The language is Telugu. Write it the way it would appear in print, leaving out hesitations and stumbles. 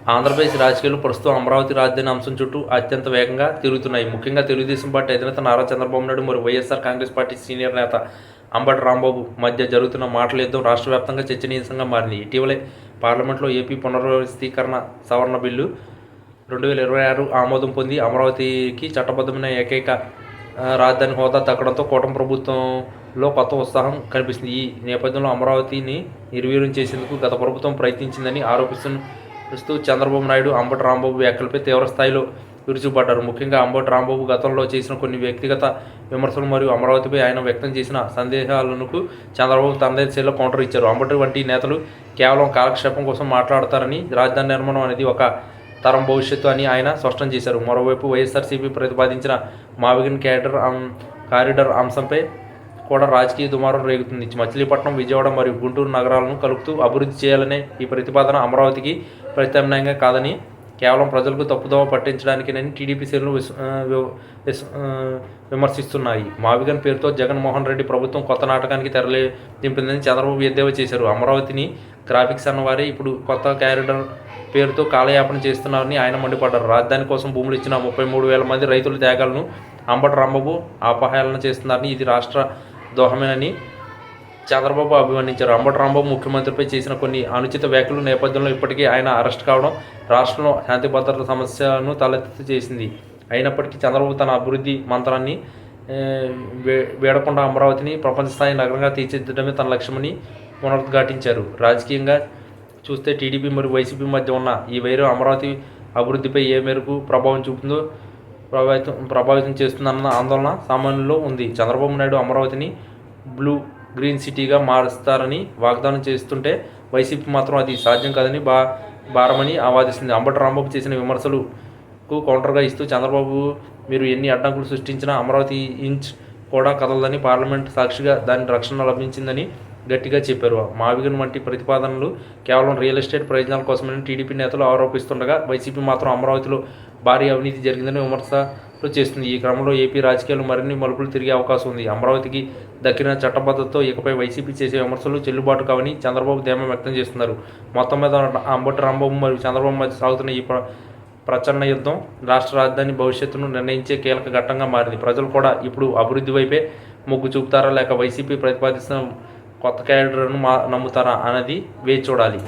ఆంధ్రప్రదేశ్ రాజకీయాలు ప్రస్తుతం అమరావతి రాజధాని అంశం చుట్టూ అత్యంత వేగంగా తిరుగుతున్నాయి. ముఖ్యంగా తెలుగుదేశం పార్టీ అధినేత నారా చంద్రబాబు నాయుడు మరియు వైఎస్ఆర్ కాంగ్రెస్ పార్టీ సీనియర్ నేత అంబటి రాంబాబు మధ్య జరుగుతున్న మాటల యుద్ధం రాష్ట్ర వ్యాప్తంగా చర్చనీయాంశంగా మారింది. ఇటీవలే పార్లమెంట్లో ఏపీ పునర్వ్యవస్థీకరణ సవరణ బిల్లు 2026 ఆమోదం పొంది అమరావతికి చట్టబద్ధమైన ఏకైక రాజధాని హోదా దక్కడంతో కూటమి ప్రభుత్వంలో కొత్త ఉత్సాహం కనిపిస్తుంది. ఈ నేపథ్యంలో అమరావతిని నిర్వీర్యం చేసేందుకు గత ప్రభుత్వం ప్రయత్నించిందని ఆరోపిస్తూ చంద్రబాబు నాయుడు అంబటి రాంబాబు వ్యాఖ్యలపై తీవ్రస్థాయిలో విరుచుకుపడ్డారు. ముఖ్యంగా అంబటి రాంబాబు గతంలో చేసిన కొన్ని వ్యక్తిగత విమర్శలు మరియు అమరావతిపై ఆయన వ్యక్తం చేసిన సందేహాలకు చంద్రబాబు తనదే శైలిలో కౌంటర్ ఇచ్చారు. అంబటి వంటి నేతలు కేవలం కాలక్షేపం కోసం మాట్లాడతారని, రాజధాని నిర్మాణం అనేది ఒక తరం భవిష్యత్తు అని ఆయన స్పష్టం చేశారు. మరోవైపు వైఎస్ఆర్సీపీ ప్రతిపాదించిన మావిగన్ కారిడార్ అంశంపై కూడా రాజకీయ దుమారం రేగుతుంది. మచిలీపట్నం, విజయవాడ మరియు గుంటూరు నగరాలను కలుపుతూ అభివృద్ధి చేయాలనే ఈ ప్రతిపాదన అమరావతికి ప్రత్యామ్నాయంగా కాదని, కేవలం ప్రజలకు తప్పుదోవ పట్టించడానికేనని టీడీపీ శ్రేణులు విమర్శిస్తున్నాయి. మావిగన్ పేరుతో జగన్మోహన్ రెడ్డి ప్రభుత్వం కొత్త నాటకానికి దింపిందని చంద్రబాబు ఎద్దేవా చేశారు. అమరావతిని గ్రాఫిక్స్ అన్నవారే ఇప్పుడు కొత్త కారిడార్ పేరుతో కాలయాపన చేస్తున్నారని ఆయన మండిపడ్డారు. రాజధాని కోసం భూములు ఇచ్చిన 33,000 మంది రైతుల త్యాగాలను అంబటి రాంబాబు అపహేళన చేస్తున్నారని, ఇది రాష్ట్ర దోహమేనని చంద్రబాబు అభివర్ణించారు. అంబటి రాంబాబు ముఖ్యమంత్రిపై చేసిన కొన్ని అనుచిత వ్యాఖ్యల నేపథ్యంలో ఇప్పటికే ఆయన అరెస్ట్ కావడం రాష్ట్రంలో శాంతి భద్రతల సమస్యను తలెత్తి చేసింది. అయినప్పటికీ చంద్రబాబు తన అభివృద్ధి మంత్రాన్ని వేడకుండా అమరావతిని ప్రపంచ స్థాయి నగరంగా తీర్చిదిద్దడమే తన లక్ష్యమని పునరుద్ఘాటించారు. రాజకీయంగా చూస్తే టీడీపీ మరియు వైసీపీ మధ్య ఉన్న ఈ వైరం అమరావతి అభివృద్ధిపై ఏ మేరకు ప్రభావం చూపుతుందో ప్రభావితం చేస్తుందన్న ఆందోళన సామాన్యుల్లో ఉంది. చంద్రబాబు నాయుడు అమరావతిని గ్రీన్ సిటీగా మారుస్తారని వాగ్దానం చేస్తుంటే వైసీపీ మాత్రం అది సాధ్యం కాదని భారమని వాదిస్తుంది. అంబటి రాంబాబు చేసిన విమర్శలకు కౌంటర్గా ఇస్తూ చంద్రబాబు, మీరు ఎన్ని అడ్డంకులు సృష్టించినా అమరావతి ఇంచ్ కూడా కదలదని, పార్లమెంట్ సాక్షిగా దాని రక్షణ లభించిందని గట్టిగా చెప్పారు. మావిగన్ వంటి ప్రతిపాదనలు కేవలం రియల్ ఎస్టేట్ ప్రయోజనాల కోసమని టీడీపీ నేతలు ఆరోపిస్తుండగా, వైసీపీ మాత్రం అమరావతిలో భారీ అవినీతి జరిగిందని విమర్శలు చేస్తుంది. ఈ క్రమంలో ఏపీ రాజకీయాలు మరిన్ని మలుపులు తిరిగే అవకాశం ఉంది. అమరావతికి దక్కిన చట్టబద్ధతతో ఇకపై వైసీపీ చేసే విమర్శలు చెల్లుబాటు కావని చంద్రబాబు ధీమా వ్యక్తం చేస్తున్నారు. మొత్తం మీద అంబటి రాంబాబు మరియు చంద్రబాబు మధ్య సాగుతున్న ఈ ప్రచన్న యుద్ధం రాష్ట్ర రాజధాని భవిష్యత్తును నిర్ణయించే కీలక ఘట్టంగా మారింది. ప్రజలు కూడా ఇప్పుడు అభివృద్ధి వైపే మొగ్గు చూపుతారా, లేక వైసీపీ ప్రతిపాదిస్తున్న కొత్త క్యాడర్ను నమ్ముతారా అన్నది వేచి చూడాలి.